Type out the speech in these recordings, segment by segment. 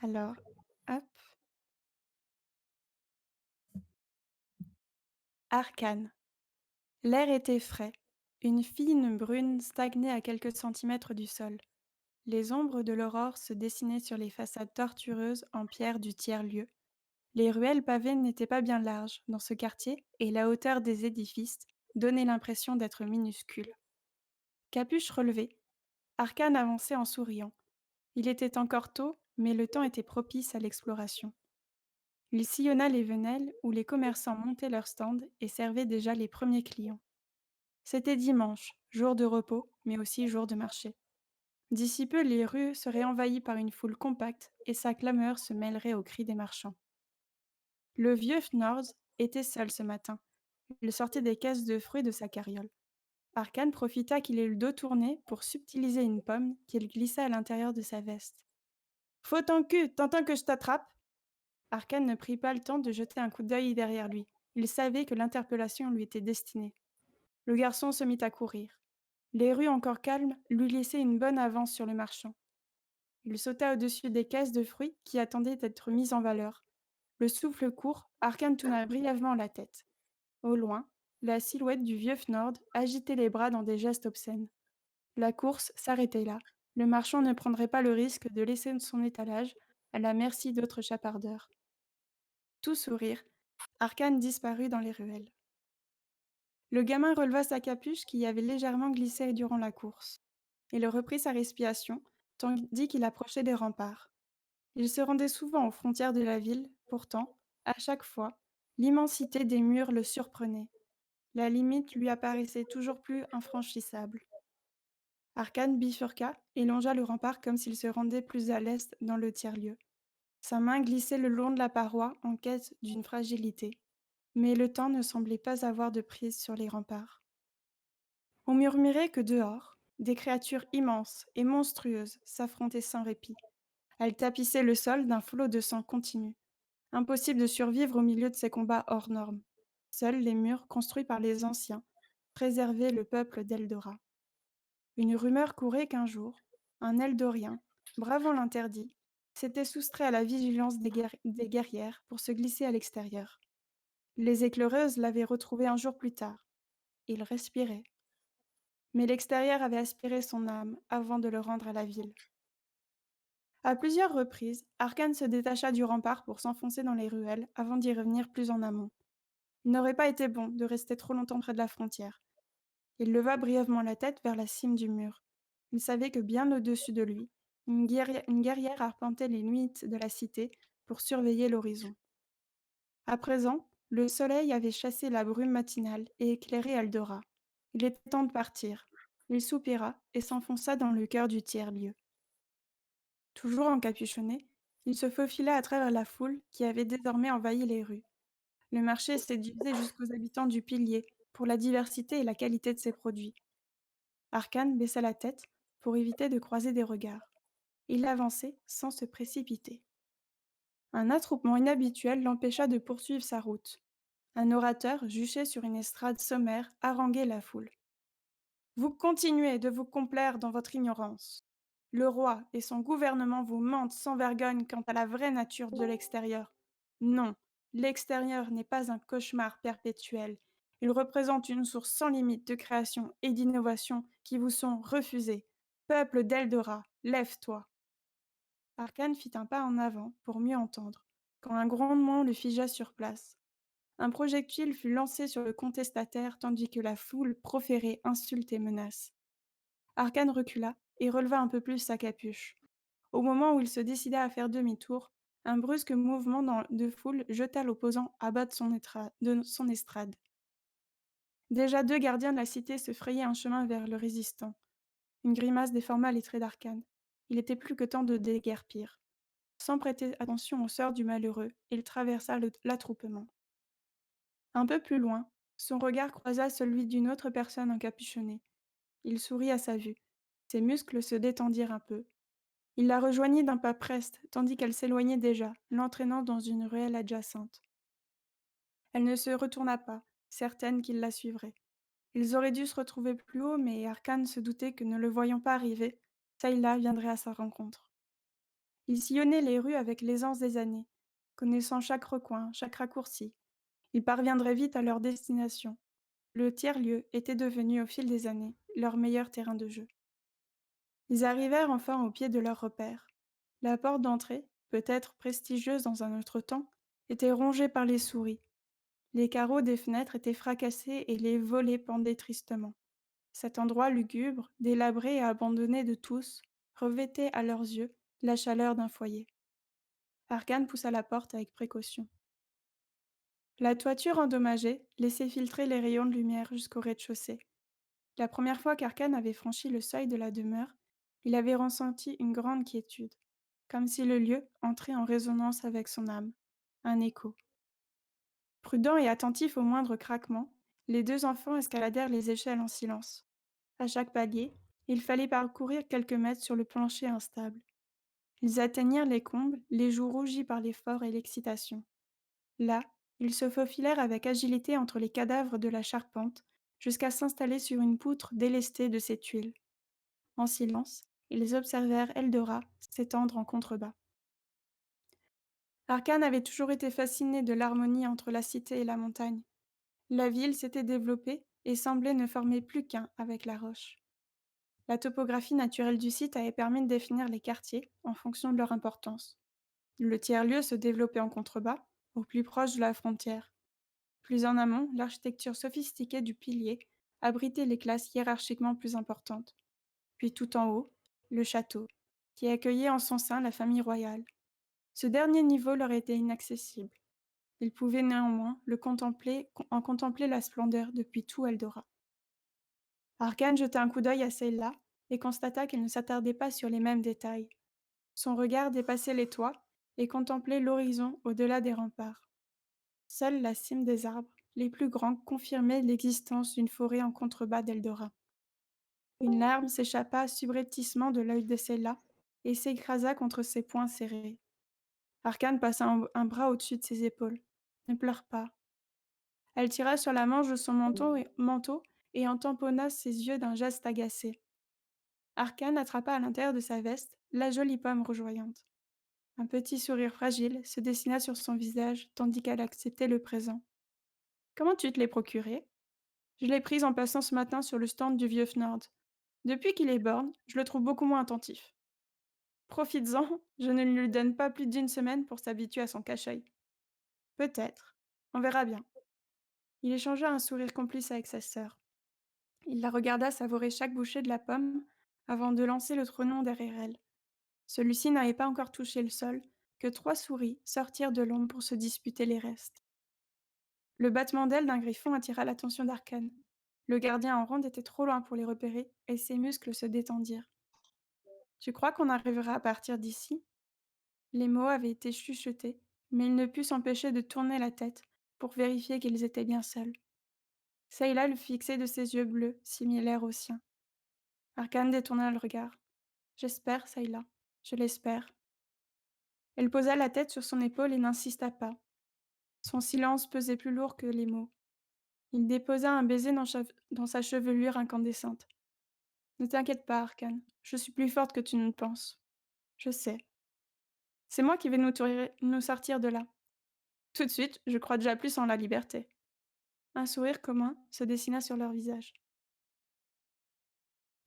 Alors, hop, arcane. L'air était frais. Une fine brune stagnait à quelques centimètres du sol. Les ombres de l'aurore se dessinaient sur les façades tortueuses en pierre du tiers-lieu. Les ruelles pavées n'étaient pas bien larges dans ce quartier et la hauteur des édifices donnait l'impression d'être minuscule. Capuche relevée, Arcane avançait en souriant. Il était encore tôt, mais le temps était propice à l'exploration. Il sillonna les venelles où les commerçants montaient leurs stands et servaient déjà les premiers clients. C'était dimanche, jour de repos, mais aussi jour de marché. D'ici peu, les rues seraient envahies par une foule compacte et sa clameur se mêlerait aux cris des marchands. Le vieux Fnord était seul ce matin. Il sortait des caisses de fruits de sa carriole. Arcane profita qu'il ait le dos tourné pour subtiliser une pomme qu'il glissa à l'intérieur de sa veste. Faut ton cul, t'entends que je t'attrape? Arcane ne prit pas le temps de jeter un coup d'œil derrière lui. Il savait que l'interpellation lui était destinée. Le garçon se mit à courir. Les rues encore calmes lui laissaient une bonne avance sur le marchand. Il sauta au-dessus des caisses de fruits qui attendaient d'être mises en valeur. Le souffle court, Arcane tourna brièvement la tête. Au loin, la silhouette du vieux Fnord agitait les bras dans des gestes obscènes. La course s'arrêtait là. Le marchand ne prendrait pas le risque de laisser son étalage à la merci d'autres chapardeurs. Tout sourire, Arcane disparut dans les ruelles. Le gamin releva sa capuche qui avait légèrement glissé durant la course. Il reprit sa respiration, tandis qu'il approchait des remparts. Il se rendait souvent aux frontières de la ville, pourtant, à chaque fois, l'immensité des murs le surprenait. La limite lui apparaissait toujours plus infranchissable. Arcane bifurqua et longea le rempart comme s'il se rendait plus à l'est dans le tiers-lieu. Sa main glissait le long de la paroi en quête d'une fragilité. Mais le temps ne semblait pas avoir de prise sur les remparts. On murmurait que dehors, des créatures immenses et monstrueuses s'affrontaient sans répit. Elles tapissaient le sol d'un flot de sang continu. Impossible de survivre au milieu de ces combats hors normes. Seuls les murs construits par les anciens préservaient le peuple d'Eldora. Une rumeur courait qu'un jour, un Eldorien, bravant l'interdit, s'était soustrait à la vigilance des guerrières pour se glisser à l'extérieur. Les éclaireuses l'avaient retrouvé un jour plus tard. Il respirait. Mais l'extérieur avait aspiré son âme avant de le rendre à la ville. À plusieurs reprises, Arcane se détacha du rempart pour s'enfoncer dans les ruelles avant d'y revenir plus en amont. Il n'aurait pas été bon de rester trop longtemps près de la frontière. Il leva brièvement la tête vers la cime du mur. Il savait que bien au-dessus de lui, une guerrière arpentait les nuits de la cité pour surveiller l'horizon. À présent, le soleil avait chassé la brume matinale et éclairé Eldora. Il était temps de partir. Il soupira et s'enfonça dans le cœur du tiers-lieu. Toujours encapuchonné, il se faufila à travers la foule qui avait désormais envahi les rues. Le marché séduisait jusqu'aux habitants du pilier pour la diversité et la qualité de ses produits. Arcane baissa la tête pour éviter de croiser des regards. Il avançait sans se précipiter. Un attroupement inhabituel l'empêcha de poursuivre sa route. Un orateur, juché sur une estrade sommaire, haranguait la foule. Vous continuez de vous complaire dans votre ignorance. Le roi et son gouvernement vous mentent sans vergogne quant à la vraie nature de l'extérieur. Non, l'extérieur n'est pas un cauchemar perpétuel. Il représente une source sans limite de création et d'innovation qui vous sont refusées. Peuple d'Eldora, lève-toi. Arcane fit un pas en avant pour mieux entendre, quand un grondement le figea sur place. Un projectile fut lancé sur le contestataire tandis que la foule proférait insultes et menaces. Arcane recula et releva un peu plus sa capuche. Au moment où il se décida à faire demi-tour, un brusque mouvement de foule jeta l'opposant à bas de son estrade. Déjà 2 gardiens de la cité se frayaient un chemin vers le résistant. Une grimace déforma les traits d'Arcane. Il était plus que temps de déguerpir. Sans prêter attention aux sœurs du malheureux, il traversa l'attroupement. Un peu plus loin, son regard croisa celui d'une autre personne encapuchonnée. Il sourit à sa vue. Ses muscles se détendirent un peu. Il la rejoignit d'un pas preste, tandis qu'elle s'éloignait déjà, l'entraînant dans une ruelle adjacente. Elle ne se retourna pas, certaine qu'il la suivrait. Ils auraient dû se retrouver plus haut, mais Arcane se doutait que ne le voyant pas arriver, Sayla viendrait à sa rencontre. Ils sillonnaient les rues avec l'aisance des années, connaissant chaque recoin, chaque raccourci. Ils parviendraient vite à leur destination. Le tiers-lieu était devenu au fil des années leur meilleur terrain de jeu. Ils arrivèrent enfin au pied de leur repère. La porte d'entrée, peut-être prestigieuse dans un autre temps, était rongée par les souris. Les carreaux des fenêtres étaient fracassés et les volets pendaient tristement. Cet endroit lugubre, délabré et abandonné de tous, revêtait à leurs yeux la chaleur d'un foyer. Arcane poussa la porte avec précaution. La toiture endommagée laissait filtrer les rayons de lumière jusqu'au rez-de-chaussée. La première fois qu'Arcane avait franchi le seuil de la demeure, il avait ressenti une grande quiétude, comme si le lieu entrait en résonance avec son âme. Un écho. Prudents et attentifs au moindre craquement, les deux enfants escaladèrent les échelles en silence. À chaque palier, il fallait parcourir quelques mètres sur le plancher instable. Ils atteignirent les combles, les joues rougies par l'effort et l'excitation. Là, ils se faufilèrent avec agilité entre les cadavres de la charpente, jusqu'à s'installer sur une poutre délestée de ses tuiles. En silence, ils observèrent Eldora s'étendre en contrebas. Arcane avait toujours été fasciné de l'harmonie entre la cité et la montagne. La ville s'était développée et semblait ne former plus qu'un avec la roche. La topographie naturelle du site avait permis de définir les quartiers en fonction de leur importance. Le tiers-lieu se développait en contrebas, au plus proche de la frontière. Plus en amont, l'architecture sophistiquée du pilier abritait les classes hiérarchiquement plus importantes. Puis tout en haut, le château, qui accueillait en son sein la famille royale. Ce dernier niveau leur était inaccessible. Ils pouvaient néanmoins en contempler la splendeur depuis tout Eldora. Arcane jeta un coup d'œil à Sayla et constata qu'elle ne s'attardait pas sur les mêmes détails. Son regard dépassait les toits et contemplait l'horizon au-delà des remparts. Seule la cime des arbres, les plus grands, confirmait l'existence d'une forêt en contrebas d'Eldora. Une larme s'échappa subrepticement de l'œil de Sayla et s'écrasa contre ses poings serrés. Arcane passa un bras au-dessus de ses épaules. Ne pleure pas. Elle tira sur la manche de son manteau et en tamponna ses yeux d'un geste agacé. Arcane attrapa à l'intérieur de sa veste la jolie pomme rougeoyante. Un petit sourire fragile se dessina sur son visage tandis qu'elle acceptait le présent. Comment tu te l'es procuré? Je l'ai prise en passant ce matin sur le stand du vieux Fnord. Depuis qu'il est borgne, je le trouve beaucoup moins attentif. Profites-en, je ne lui donne pas plus d'une semaine pour s'habituer à son cache-œil. Peut-être. On verra bien. Il échangea un sourire complice avec sa sœur. Il la regarda savourer chaque bouchée de la pomme avant de lancer le trognon derrière elle. Celui-ci n'avait pas encore touché le sol que trois souris sortirent de l'ombre pour se disputer les restes. Le battement d'ailes d'un griffon attira l'attention d'Arcane. Le gardien en ronde était trop loin pour les repérer et ses muscles se détendirent. Tu crois qu'on arrivera à partir d'ici? Les mots avaient été chuchotés, mais il ne put s'empêcher de tourner la tête pour vérifier qu'ils étaient bien seuls. Sayla le fixait de ses yeux bleus, similaires aux siens. Arcane détourna le regard. J'espère, Sayla. Je l'espère. Elle posa la tête sur son épaule et n'insista pas. Son silence pesait plus lourd que les mots. Il déposa un baiser dans sa chevelure incandescente. Ne t'inquiète pas, Arcane. Je suis plus forte que tu ne le penses. Je sais. C'est moi qui vais nous sortir de là. Tout de suite, je crois déjà plus en la liberté. Un sourire commun se dessina sur leur visage.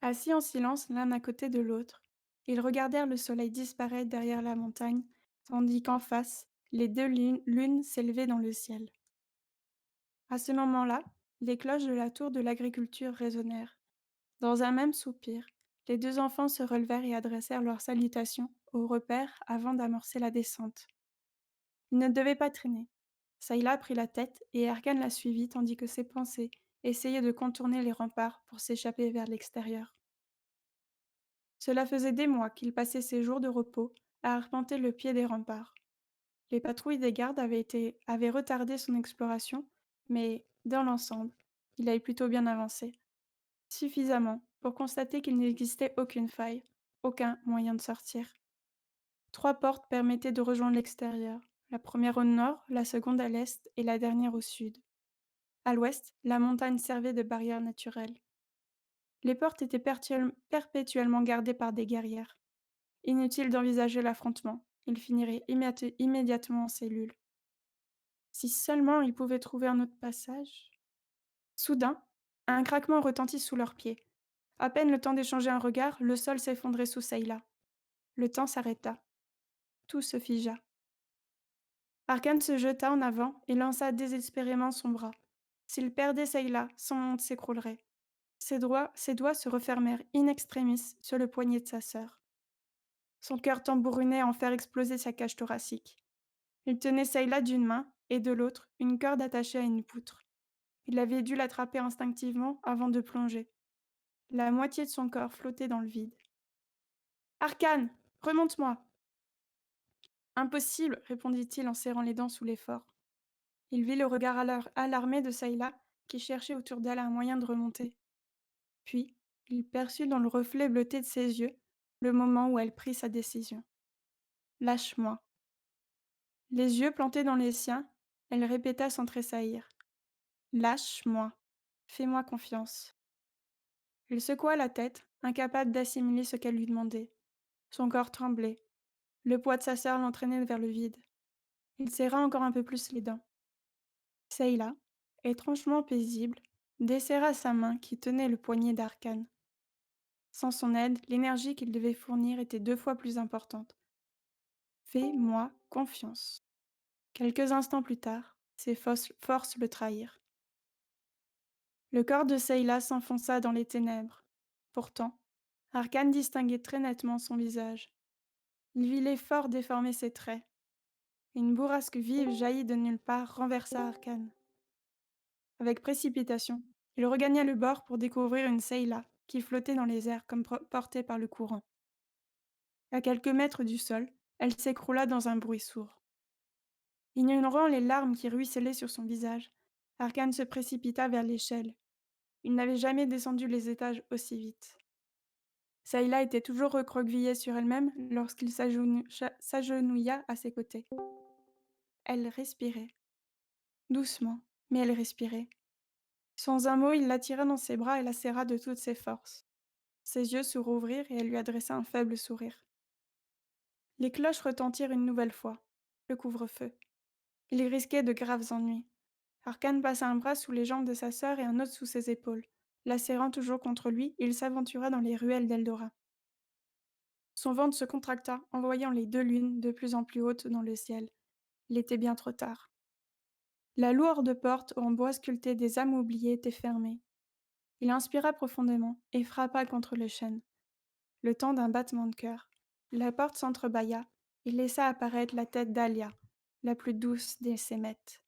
Assis en silence l'un à côté de l'autre, ils regardèrent le soleil disparaître derrière la montagne, tandis qu'en face, les deux lunes s'élevaient dans le ciel. À ce moment-là, les cloches de la tour de l'agriculture résonnèrent. Dans un même soupir, les deux enfants se relevèrent et adressèrent leurs salutations au repère avant d'amorcer la descente. Ils ne devaient pas traîner. Sayla prit la tête et Arcane la suivit tandis que ses pensées essayaient de contourner les remparts pour s'échapper vers l'extérieur. Cela faisait des mois qu'il passait ses jours de repos à arpenter le pied des remparts. Les patrouilles des gardes avaient retardé son exploration, mais, dans l'ensemble, il avait plutôt bien avancé. Suffisamment pour constater qu'il n'existait aucune faille, aucun moyen de sortir. Trois portes permettaient de rejoindre l'extérieur, la première au nord, la seconde à l'est et la dernière au sud. À l'ouest, la montagne servait de barrière naturelle. Les portes étaient perpétuellement gardées par des guerrières. Inutile d'envisager l'affrontement. Il finirait immédiatement en cellule. Si seulement ils pouvaient trouver un autre passage. Soudain, un craquement retentit sous leurs pieds. À peine le temps d'échanger un regard, le sol s'effondrait sous Sayla. Le temps s'arrêta. Tout se figea. Arcane se jeta en avant et lança désespérément son bras. S'il perdait Sayla, son monde s'écroulerait. Ses doigts se refermèrent in extremis sur le poignet de sa sœur. Son cœur tambourinait à en faire exploser sa cage thoracique. Il tenait Sayla d'une main et de l'autre une corde attachée à une poutre. Il avait dû l'attraper instinctivement avant de plonger. La moitié de son corps flottait dans le vide. Arcane, remonte-moi! Impossible, répondit-il en serrant les dents sous l'effort. Il vit le regard alarmé de Sayla, qui cherchait autour d'elle un moyen de remonter. Puis, il perçut dans le reflet bleuté de ses yeux le moment où elle prit sa décision. Lâche-moi. Les yeux plantés dans les siens, elle répéta sans tressaillir. Lâche-moi. Fais-moi confiance. Il secoua la tête, incapable d'assimiler ce qu'elle lui demandait. Son corps tremblait. Le poids de sa sœur l'entraînait vers le vide. Il serra encore un peu plus les dents. Sayla, étrangement paisible, desserra sa main qui tenait le poignet d'Arcane. Sans son aide, l'énergie qu'il devait fournir était 2 fois plus importante. Fais-moi confiance. Quelques instants plus tard, ses forces le trahirent. Le corps de Sayla s'enfonça dans les ténèbres. Pourtant, Arcane distinguait très nettement son visage. Il vit l'effort déformer ses traits. Une bourrasque vive jaillit de nulle part, renversa Arcane. Avec précipitation, il regagna le bord pour découvrir une Sayla qui flottait dans les airs comme portée par le courant. À quelques mètres du sol, elle s'écroula dans un bruit sourd. Ignorant les larmes qui ruisselaient sur son visage, Arcane se précipita vers l'échelle. Il n'avait jamais descendu les étages aussi vite. Sayla était toujours recroquevillée sur elle-même lorsqu'il s'agenouilla à ses côtés. Elle respirait. Doucement, mais elle respirait. Sans un mot, il l'attira dans ses bras et la serra de toutes ses forces. Ses yeux se rouvrirent et elle lui adressa un faible sourire. Les cloches retentirent une nouvelle fois. Le couvre-feu. Il risquait de graves ennuis. Arcane passa un bras sous les jambes de sa sœur et un autre sous ses épaules. La serrant toujours contre lui, il s'aventura dans les ruelles d'Eldora. Son ventre se contracta en voyant les 2 lunes de plus en plus hautes dans le ciel. Il était bien trop tard. La lourde porte en bois sculpté des âmes oubliées était fermée. Il inspira profondément et frappa contre le chêne. Le temps d'un battement de cœur. La porte s'entrebâilla et laissa apparaître la tête d'Alia, la plus douce des Sémètes.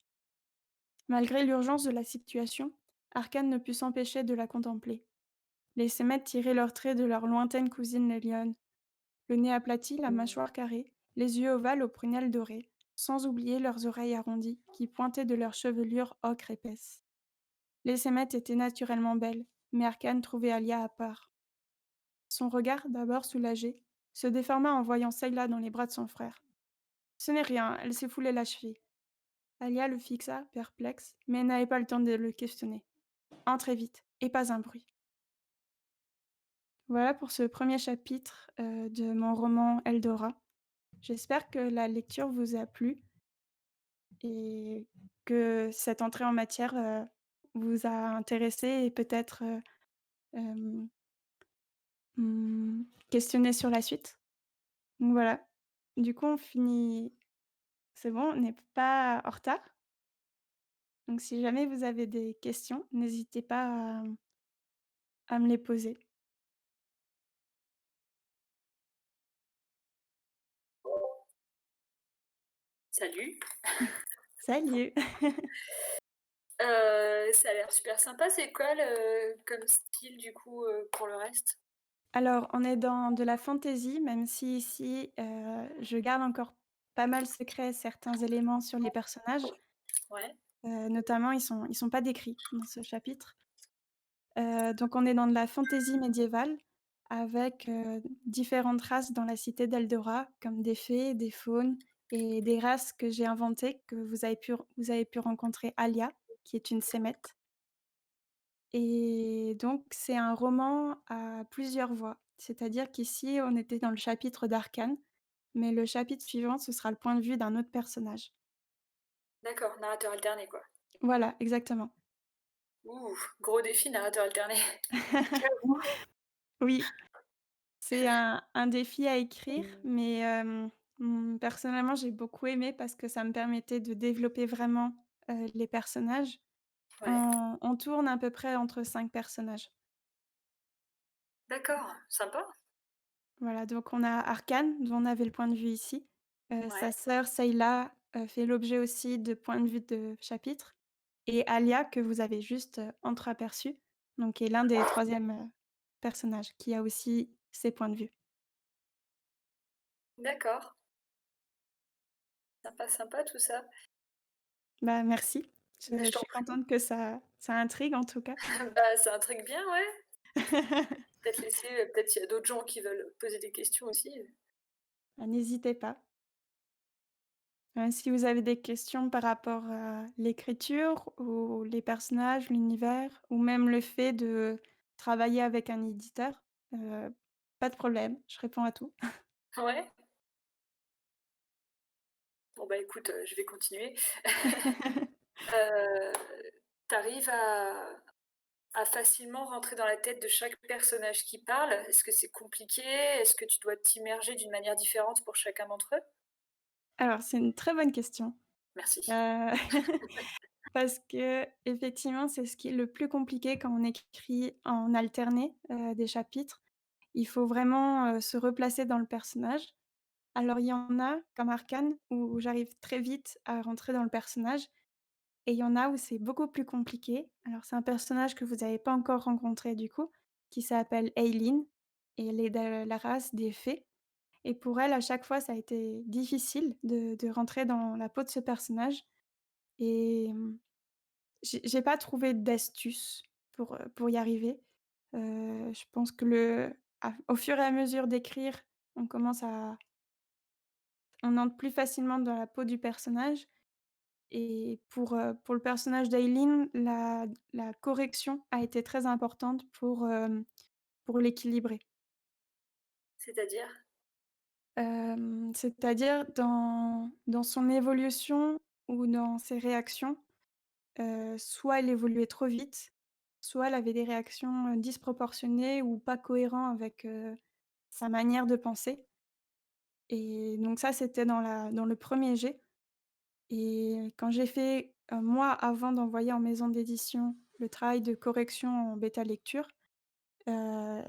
Malgré l'urgence de la situation, Arcane ne put s'empêcher de la contempler. Les Sémètes tiraient leurs traits de leur lointaine cousine les lionnes. Le nez aplati, la mâchoire carrée, les yeux ovales aux prunelles dorées, sans oublier leurs oreilles arrondies qui pointaient de leur chevelure ocre épaisse. Les Sémètes étaient naturellement belles, mais Arcane trouvait Alia à part. Son regard, d'abord soulagé, se déforma en voyant Sayla dans les bras de son frère. Ce n'est rien, elle s'est foulée la cheville. Alia le fixa, perplexe, mais n'avait pas le temps de le questionner. Entrez vite, et pas un bruit. Voilà pour ce premier chapitre de mon roman Eldora. J'espère que la lecture vous a plu et que cette entrée en matière vous a intéressé et peut-être euh, questionné sur la suite. Donc voilà. Du coup, on finit. C'est bon, on n'est pas en retard. Donc si jamais vous avez des questions, n'hésitez pas à me les poser. Salut. Salut! Ça a l'air super sympa. C'est quoi comme style du coup pour le reste? Alors, on est dans de la fantaisie, même si ici, je garde encore pas mal secret certains éléments sur les personnages. Ouais. Notamment, ils sont pas décrits dans ce chapitre. Donc on est dans de la fantaisie médiévale avec, différentes races dans la cité d'Eldora, comme des fées, des faunes et des races que j'ai inventées, que vous avez pu rencontrer Alia, qui est une Sémette. et donc c'est un roman à plusieurs voix. C'est-à-dire qu'ici, on était dans le chapitre d'Arcane, mais le chapitre suivant, ce sera le point de vue d'un autre personnage. D'accord, narrateur alterné, quoi. Voilà, exactement. Ouh, gros défi, narrateur alterné. J'avoue. Oui, c'est un défi à écrire, mais personnellement, j'ai beaucoup aimé parce que ça me permettait de développer vraiment, les personnages. Ouais. On tourne à peu près entre 5 personnages. D'accord, sympa. Voilà, donc on a Arcane, dont on avait le point de vue ici. Sa Ouais. sœur Sayla, fait l'objet aussi de points de vue de chapitre, et Alia que vous avez juste, entreaperçu, donc qui est l'un des troisièmes personnages qui a aussi ses points de vue. D'accord. Sympa, sympa tout ça. Bah, merci. Bah, Je je suis t'en prie. contente que ça intrigue en tout cas. Bah, c'est un truc bien, ouais. Peut-être laisser, peut-être s'il y a d'autres gens qui veulent poser des questions aussi. Bah, n'hésitez pas. Si vous avez des questions par rapport à l'écriture ou les personnages, l'univers ou même le fait de travailler avec un éditeur, heu, pas de problème, je réponds à tout. Ouais. Bon, bah, écoute, je vais continuer. Heu, tu à facilement rentrer dans la tête de chaque personnage qui parle? Est-ce que c'est compliqué? Est-ce que tu dois t'immerger d'une manière différente pour chacun d'entre eux? Alors c'est une très bonne question, Merci. heu, parce qu'effectivement, c'est ce qui est le plus compliqué quand on écrit en alterné, des chapitres. Il faut vraiment, se replacer dans le personnage. Alors il y en a, comme Arcane, où j'arrive très vite à rentrer dans le personnage. Et il y en a où c'est beaucoup plus compliqué. Alors c'est un personnage que vous n'avez pas encore rencontré du coup, qui s'appelle Aileen et elle est de la race des fées, et pour elle, à chaque fois, ça a été difficile de rentrer dans la peau de ce personnage, et j'ai pas trouvé d'astuce pour y arriver. Je pense que au fur et à mesure d'écrire, on commence à on entre plus facilement dans la peau du personnage. Et pour le personnage d'Aileen, la correction a été très importante pour l'équilibrer. C'est-à-dire? C'est-à-dire dans son évolution ou dans ses réactions, soit elle évoluait trop vite, soit elle avait des réactions, disproportionnées ou pas cohérents avec, sa manière de penser, et donc ça, c'était dans le premier jet. Et quand j'ai fait, moi, avant d'envoyer en maison d'édition, le travail de correction en bêta lecture, heu,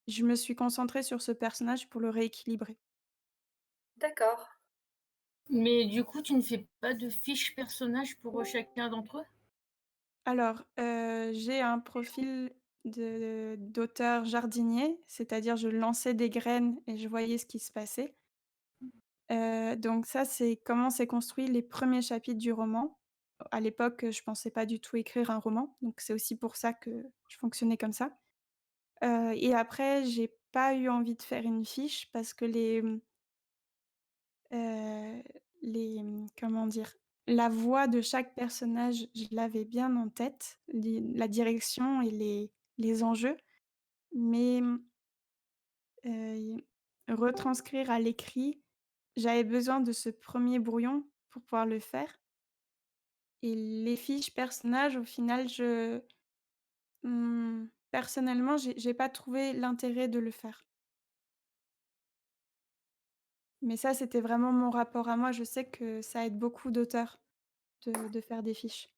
je me suis concentrée sur ce personnage pour le rééquilibrer. D'accord. Mais du coup, tu ne fais pas de fiche personnage pour, chacun d'entre eux? Alors, j'ai un profil d'auteur jardinier, c'est-à-dire je lançais des graines et je voyais ce qui se passait. Donc ça, c'est comment s'est construit les premiers chapitres du roman. À l'époque, je pensais pas du tout écrire un roman, donc c'est aussi pour ça que je fonctionnais comme ça. Et après, j'ai pas eu envie de faire une fiche parce que comment dire? La voix de chaque personnage, je l'avais bien en tête, la direction et les enjeux, mais retranscrire à l'écrit, j'avais besoin de ce premier brouillon pour pouvoir le faire, et les fiches personnages, au final, personnellement, j'ai pas trouvé l'intérêt de le faire. Mais ça, c'était vraiment mon rapport à moi. Je sais que ça aide beaucoup d'auteurs de faire des fiches.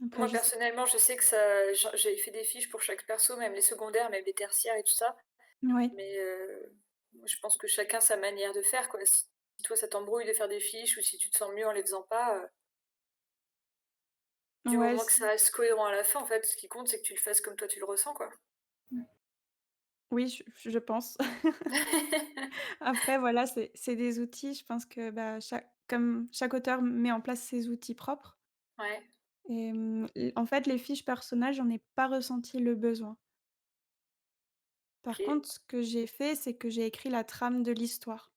Après Moi, je sais personnellement, je sais que ça j'avais fait des fiches pour chaque perso, même les secondaires, même les tertiaires et tout ça. ouais, Mais, moi, je pense que chacun sa manière de faire, quoi. Si toi, ça t'embrouille de faire des fiches ou si tu te sens mieux en les faisant pas, du ouais, moment que ça reste cohérent à la fin, en fait, ce qui compte, c'est que tu le fasses comme toi tu le ressens, quoi. oui, je pense. Après voilà, c'est des outils, je pense que, bah, chaque auteur met en place ses outils propres, Ouais, et en fait, les fiches personnages, j'en ai pas ressenti le besoin. Par OK. contre, ce que j'ai fait, c'est que j'ai écrit la trame de l'histoire.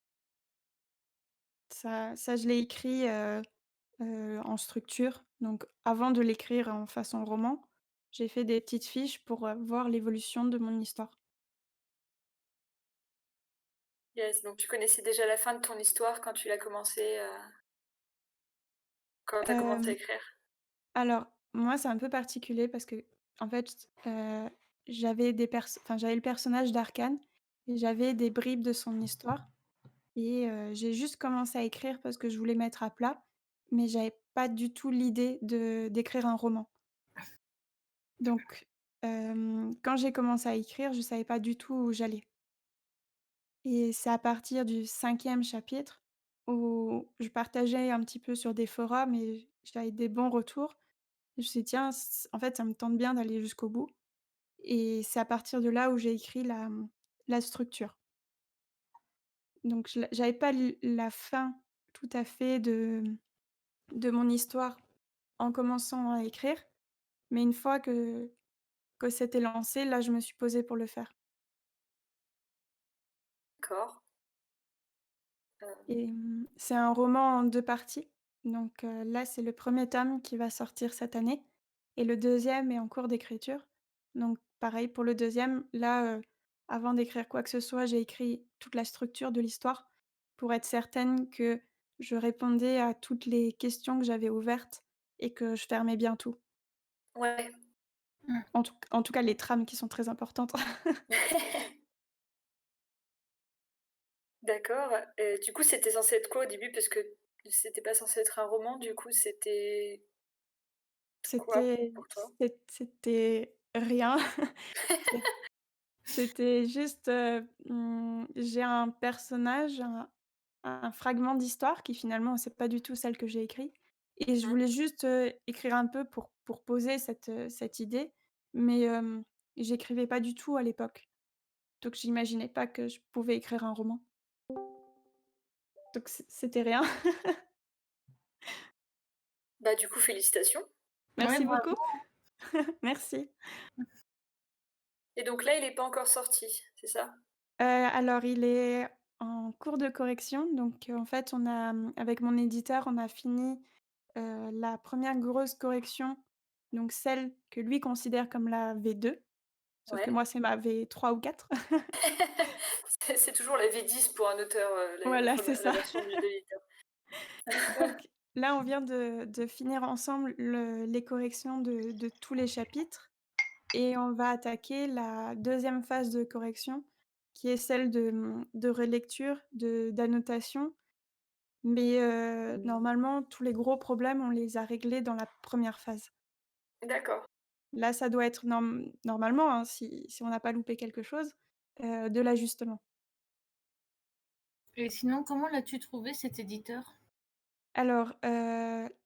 Ça je l'ai écrit, en structure. Donc avant de l'écrire en façon roman, j'ai fait des petites fiches pour, voir l'évolution de mon histoire. Yes, donc tu connaissais déjà la fin de ton histoire quand tu l'as commencé, quand tu as commencé à Hem, écrire? alors moi, c'est un peu particulier parce qu'en fait, j'avais le personnage d'Arcane et j'avais des bribes de son histoire et j'ai juste commencé à écrire parce que je voulais mettre à plat, mais j'avais pas du tout l'idée d'écrire un roman. Donc quand j'ai commencé à écrire, je savais pas du tout où j'allais. Et c'est à partir du 5e chapitre où je partageais un petit peu sur des forums et j'avais des bons retours. Je me suis dit: «Tiens, en fait, ça me tente bien d'aller jusqu'au bout» et c'est à partir de là où j'ai écrit la structure. Donc j'avais pas la fin tout à fait de mon histoire en commençant à écrire, mais une fois que c'était lancé, là, je me suis posée pour le faire. D'accord. Heu, Et c'est un roman en 2 parties. Donc là, c'est le premier tome qui va sortir cette année et le deuxième est en cours d'écriture. Donc pareil pour le deuxième, là, avant d'écrire quoi que ce soit, j'ai écrit toute la structure de l'histoire pour être certaine que je répondais à toutes les questions que j'avais ouvertes et que je fermais bien tout. ouais. Mmh. En tout cas, les trames qui sont très importantes. D'accord, du coup, c'était censé être quoi au début? Parce que c'était pas censé être un roman, du coup, c'était quoi C'était pour toi? c'était rien. C'était juste, j'ai un personnage, un fragment d'histoire qui finalement c'est pas du tout celle que j'ai écrit et je Mmh. voulais juste, écrire un peu pour poser cette idée, mais j'écrivais pas du tout à l'époque. Donc j'imaginais pas que je pouvais écrire un roman. Donc c'était rien. Bah, du coup, félicitations. Ouais, Merci beaucoup. bravo. Merci. Et donc là, il est pas encore sorti, c'est ça? Alors il est en cours de correction, donc en fait on a, avec mon éditeur, on a fini la première grosse correction, donc celle que lui considère comme la V2, sauf que Ouais. moi c'est ma V3 ou 4. C'est toujours la V10 pour un auteur, Voilà, c'est la ça. version de l'éditeur. Donc là, on vient de finir ensemble les corrections de tous les chapitres et on va attaquer la deuxième phase de correction qui est celle de relecture, d'annotation, mais normalement tous les gros problèmes, on les a réglés dans la première phase. D'accord. Là, ça doit être normalement, hein, si on n'a pas loupé quelque chose, de l'ajustement. Et sinon, comment l'as-tu trouvé cet éditeur? Alors,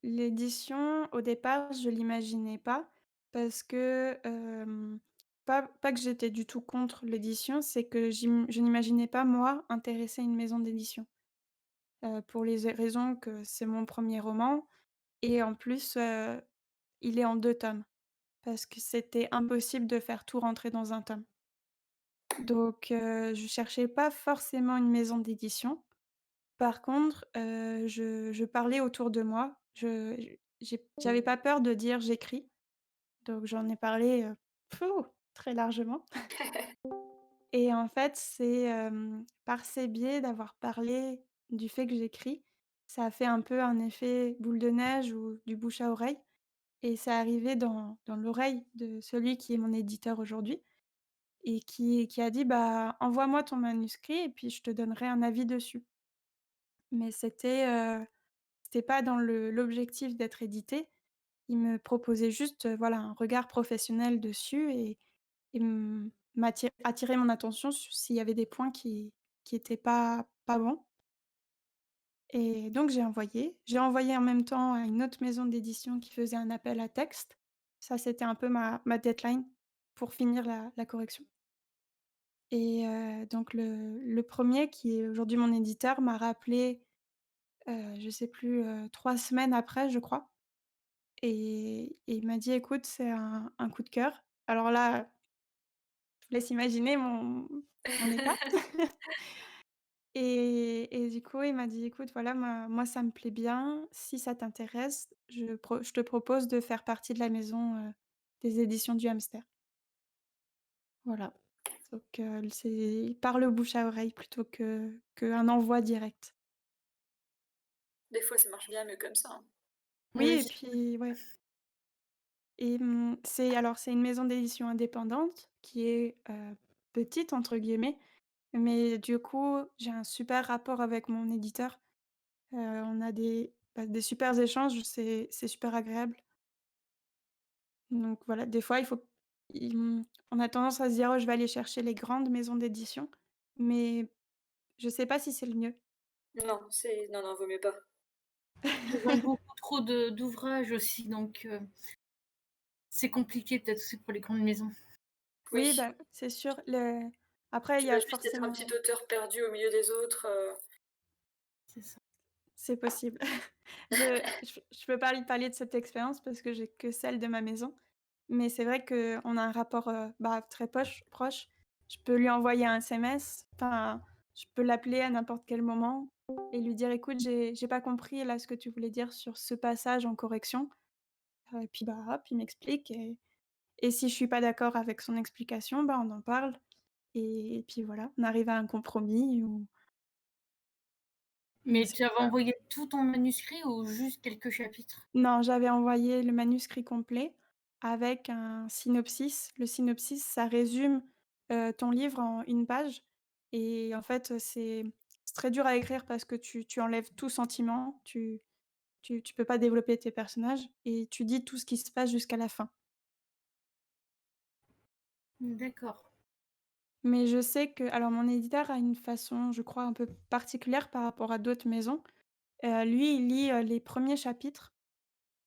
l'édition, au départ, je l'imaginais pas parce que, pas que j'étais du tout contre l'édition, c'est que je n'imaginais pas, moi, intéresser une maison d'édition. Pour les raisons que c'est mon premier roman et en plus, il est en 2 tomes parce que c'était impossible de faire tout rentrer dans un tome. Donc je cherchais pas forcément une maison d'édition. Par contre, je parlais autour de moi. J'avais pas peur de dire: «J'écris», donc j'en ai parlé, très largement et en fait, c'est, par ces biais d'avoir parlé du fait que j'écris, ça a fait un peu un effet boule de neige ou du bouche à oreille et c'est arrivé dans l'oreille de celui qui est mon éditeur aujourd'hui et qui a dit: «Bah, envoie-moi ton manuscrit et puis je te donnerai un avis dessus». Mais c'était pas dans l'objectif d'être édité. Il me proposait juste, voilà, un regard professionnel dessus et attirer mon attention sur s'il y avait des points qui étaient pas bons et donc j'ai envoyé. J'ai envoyé en même temps à une autre maison d'édition qui faisait un appel à texte. Ça, c'était un peu ma deadline pour finir la correction et donc le 1er qui est aujourd'hui mon éditeur m'a rappelé, je sais plus, 3 semaines après, je crois. Et il m'a dit: «Écoute, c'est un coup de cœur». Alors là, je vous laisse imaginer mon état. et du coup, il m'a dit: «Écoute, voilà, moi ça me plaît bien. Si ça t'intéresse, je te propose de faire partie de la maison, des éditions du Hamster». Voilà. Donc c'est par le bouche à oreille plutôt qu'un envoi direct. Des fois, ça marche bien mieux comme ça, hein. Oui Oui. et puis ouais et c'est une maison d'édition indépendante qui est, «petite» entre guillemets, mais du coup, j'ai un super rapport avec mon éditeur. On a des supers échanges, c'est super agréable. Donc voilà, des fois, on a tendance à se dire: «Oh, je vais aller chercher les grandes maisons d'édition», mais je sais pas si c'est le mieux. Non, non, vaut mieux pas. Ils ont beaucoup trop d'ouvrages aussi, donc c'est compliqué peut-être aussi pour les grandes maisons. Oui, Oui, bah, c'est sûr, après il tu y vas a juste être un forcément petit auteur perdu au milieu des autres, C'est ça. c'est possible. Je peux pas lui parler de cette expérience parce que j'ai que celle de ma maison, mais c'est vrai qu'on a un rapport, bah, très proche. Je peux lui envoyer un SMS, enfin, je peux l'appeler à n'importe quel moment et lui dire: «Écoute, j'ai pas compris là ce que tu voulais dire sur ce passage en correction». Et puis, bah, hop, il m'explique et si je suis pas d'accord avec son explication, bah, on en parle et puis voilà, on arrive à un compromis ou Mais c'est tu avais ça. envoyé tout ton manuscrit ou juste quelques chapitres? Non, j'avais envoyé le manuscrit complet avec un synopsis. Le synopsis, ça résume, ton livre en une page et en fait, c'est très dur à écrire parce que tu enlèves tout sentiment, tu peux pas développer tes personnages et tu dis tout ce qui se passe jusqu'à la fin. D'accord. Mais je sais que alors mon éditeur a une façon, je crois, un peu particulière par rapport à d'autres maisons. Lui, il lit, les premiers chapitres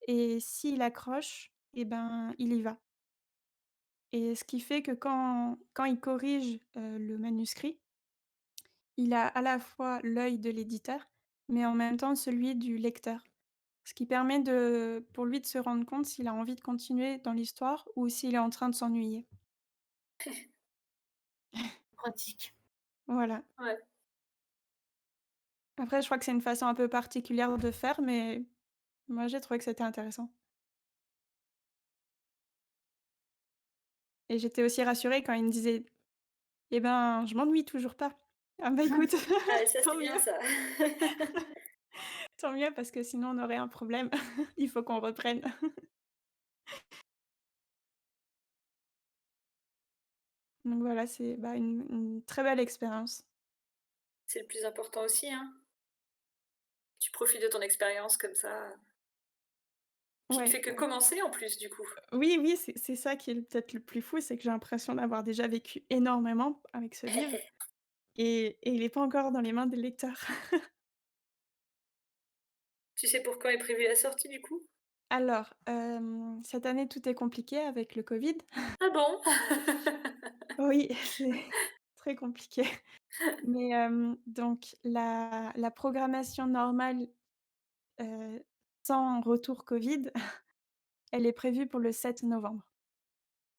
et s'il accroche et ben, il y va. Et ce qui fait que quand il corrige, le manuscrit, il a à la fois l'œil de l'éditeur, mais en même temps celui du lecteur. Ce qui permet pour lui de se rendre compte s'il a envie de continuer dans l'histoire ou s'il est en train de s'ennuyer. Pratique. Voilà. ouais. Après je crois que c'est une façon un peu particulière de faire, mais moi j'ai trouvé que c'était intéressant. Et j'étais aussi rassurée quand il me disait: «Eh ben, je m'ennuie toujours pas». Ah bah écoute, Ah ça, tant c'est bien mieux, ça. tant mieux parce que sinon on aurait un problème. Il faut qu'on reprenne. Donc voilà, c'est, bah, une très belle expérience. C'est le plus important aussi, hein. Tu profites de ton expérience comme ça, qui ne Ouais, fait que commencer en plus du coup. oui, oui, c'est ça qui est peut-être le plus fou, c'est que j'ai l'impression d'avoir déjà vécu énormément avec ce livre et il est pas encore dans les mains des lecteurs. Tu sais pour quand est prévue la sortie du coup? Alors, cette année, tout est compliqué avec le covid. Ah bon? Oui, c'est très compliqué. Mais, donc la programmation normale, heu, sans retour covid, elle est prévue pour le 7 novembre.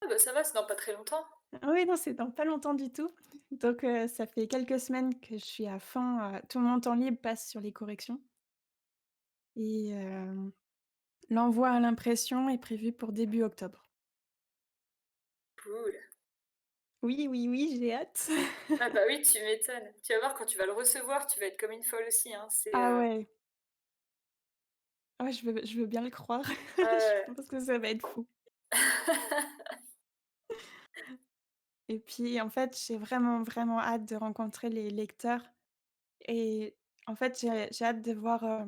Ah bah ça va, c'est dans pas très longtemps. Oui, non, c'est dans pas longtemps du tout. Donc, ça fait quelques semaines que je suis à fond, tout mon temps libre passe sur les corrections et l'envoi à l'impression est prévu pour début octobre. Cool. Oui, oui, oui, j'ai hâte. Ah bah oui, tu m'étonnes. Tu vas voir quand tu vas le recevoir, tu vas être comme une folle aussi, hein. Ah ouais, ouais, je veux bien le croire. Je Ouais. pense que ça va être fou et puis, en fait, j'ai vraiment, vraiment hâte de rencontrer les lecteurs et en fait, j'ai hâte de voir,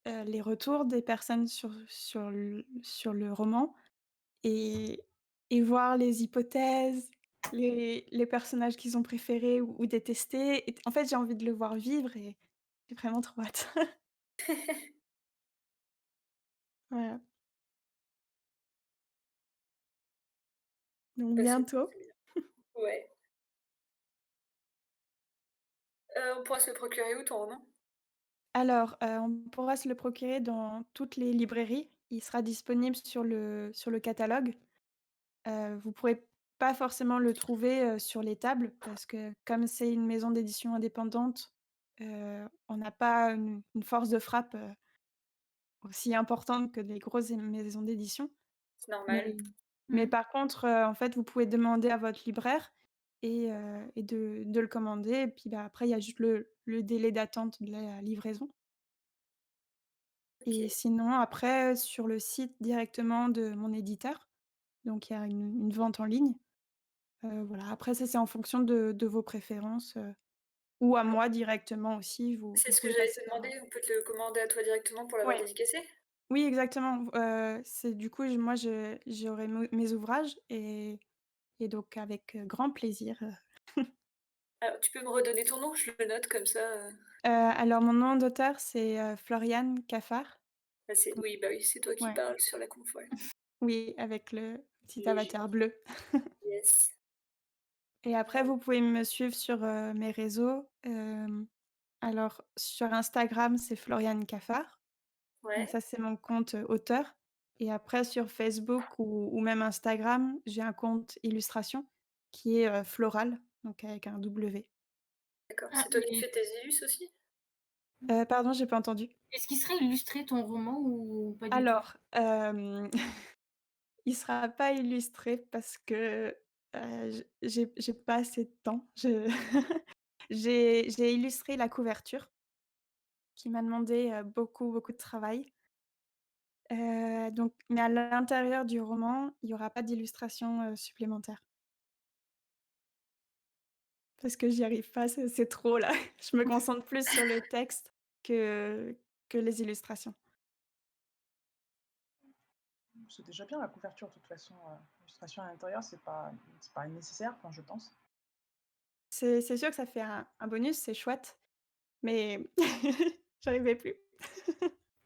les retours des personnes sur le roman. Et voir les hypothèses, les personnages qu'ils ont préférés ou détestés et en fait, j'ai envie de le voir vivre et j'ai vraiment trop hâte. Voilà, donc Bah, bientôt. c'est bien. Ouais. On pourra se le procurer où ton roman? Alors, on pourra se le procurer dans toutes les librairies. Il sera disponible sur le catalogue. Vous pourrez pas forcément le trouver, sur les tables parce que comme c'est une maison d'édition indépendante, on n'a pas une force de frappe, aussi importante que les grosses maisons d'édition. C'est normal. Mais Mmh. par contre, en fait, vous pouvez demander à votre libraire et de le commander et puis, bah, après il y a juste le délai d'attente de la livraison et OK. sinon après, sur le site directement de mon éditeur, donc il y a une vente en ligne, voilà. Après ça, c'est en fonction de vos préférences, ou à moi directement aussi, C'est vous ce que pouvez j'allais passer te par, demander, on peut te le commander à toi directement pour l'avoir ouais, dédicacé? oui exactement, c'est du coup, moi j'aurai mes ouvrages et donc avec, grand plaisir. Alors tu peux me redonner ton nom? Je le note comme ça, Alors mon nom d'auteur c'est, Floriane Caffard. bah, c'est Donc oui, bah, oui, c'est toi qui ouais, parles sur la conf, ouais. oui, avec le petit Logique. avatar bleu Yes. et après vous pouvez me suivre sur, mes réseaux, alors sur Instagram, c'est Floriane Caffard, donc Ouais, ça c'est mon compte, auteur et après sur Facebook ou même Instagram, j'ai un compte illustration qui est, Floral, donc avec un W. d'accord. Ah, C'est toi qui mais fais tes illus aussi? Pardon, j'ai pas entendu? est-ce qu'il serait illustré ton roman ou pas du tout? Alors, il sera pas illustré parce que, j'ai pas assez de temps. Je j'ai illustré la couverture qui m'a demandé, beaucoup, beaucoup de travail, donc mais à l'intérieur du roman, il y aura pas d'illustration, supplémentaire parce que j'y arrive pas, c'est trop là. Je me concentre plus sur le texte que les illustrations. C'est déjà bien la couverture de toute façon, l'illustration à l'intérieur, c'est pas nécessaire, enfin je pense. C'est sûr que ça fait un bonus, c'est chouette, mais j'arrivais plus.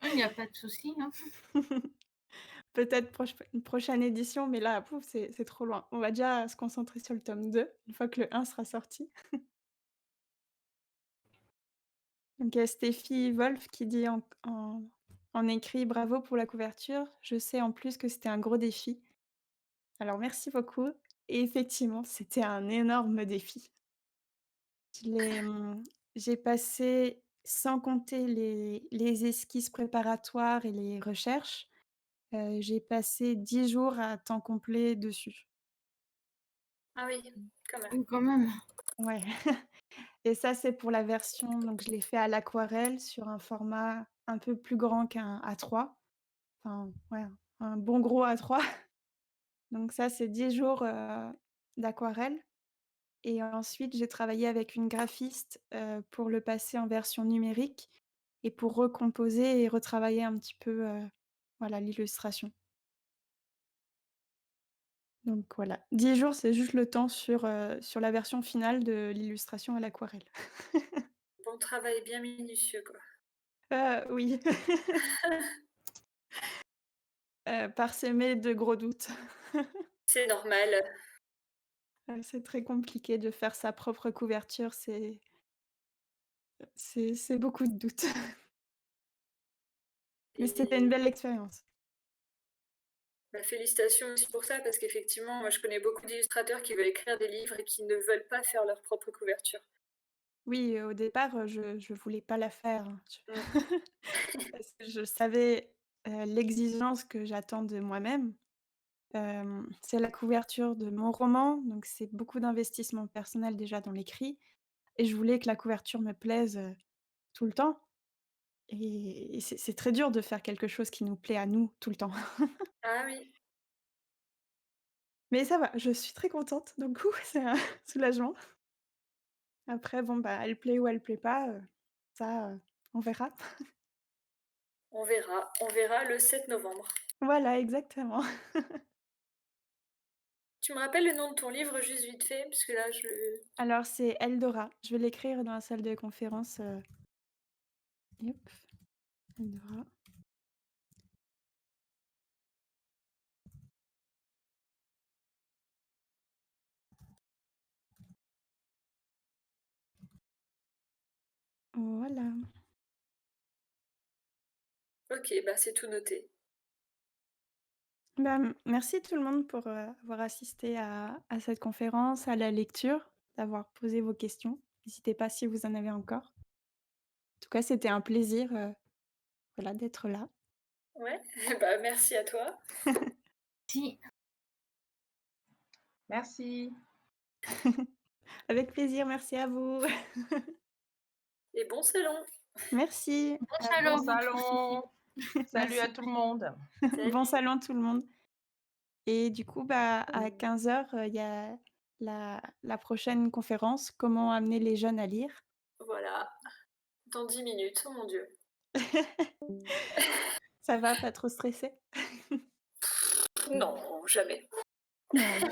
Il n'y a pas de souci, hein. Peut-être une prochaine édition, mais là, pouf, c'est trop loin. On va déjà se concentrer sur le tome 2 une fois que le un sera sorti. Donc il y a Steffi Wolf qui dit en écrit: «Bravo pour la couverture. Je sais en plus que c'était un gros défi». Alors merci beaucoup et effectivement, c'était un énorme défi. Je l'ai, j'ai passé, sans compter les esquisses préparatoires et les recherches, j'ai passé 10 jours à temps complet dessus. Ah oui, quand même. Ou quand même. Ouais. Et ça, c'est pour la version donc je l'ai fait à l'aquarelle sur un format un peu plus grand qu'un A3, enfin, ouais, un bon gros A3. Donc ça, c'est 10 jours, d'aquarelle et ensuite j'ai travaillé avec une graphiste, pour le passer en version numérique et pour recomposer et retravailler un petit peu, voilà, l'illustration. Donc voilà, 10 jours, c'est juste le temps sur la version finale de l'illustration à l'aquarelle. Bon travail bien minutieux, quoi. Oui, parsemé de gros doutes. C'est normal. C'est très compliqué de faire sa propre couverture, c'est beaucoup de doutes. Mais c'était une Et belle expérience. bah, félicitations aussi pour ça, parce qu'effectivement, moi, je connais beaucoup d'illustrateurs qui veulent écrire des livres et qui ne veulent pas faire leur propre couverture. Oui, au départ, je voulais pas la faire, hein. Mmh. Parce que je savais, l'exigence que j'attends de moi-même. C'est la couverture de mon roman, donc c'est beaucoup d'investissement personnel déjà dans l'écrit et je voulais que la couverture me plaise, tout le temps et c'est très dur de faire quelque chose qui nous plaît à nous tout le temps. Ah oui, Mais ça va, je suis très contente, donc c'est un soulagement. Après bon, bah, elle plaît ou elle plaît pas, ça, on verra. on verra le 7 novembre. Voilà, exactement. Tu me rappelles le nom de ton livre juste vite fait? Parce que là, je Alors c'est Eldora, je vais l'écrire dans la salle de conférence, hop, Eldora. Voilà. OK, bah, c'est tout noté. Bah, merci tout le monde pour, avoir assisté à cette conférence, à la lecture, d'avoir posé vos questions. N'hésitez pas si vous en avez encore. En tout cas, c'était un plaisir, voilà, d'être là. Ouais, bah, merci à toi Si. Merci. Avec plaisir, merci à vous. et bon salon. Merci, Bon Bon salon à vous tous aussi. salon. Salut à merci. tout le monde. Bon Salut. salon tout le monde et du coup, bah, à Mmh. 15h, il y a la prochaine conférence «Comment amener les jeunes à lire». Voilà, dans 10 minutes, oh mon Dieu. Ça va, pas trop stressé? Non, jamais. Voilà.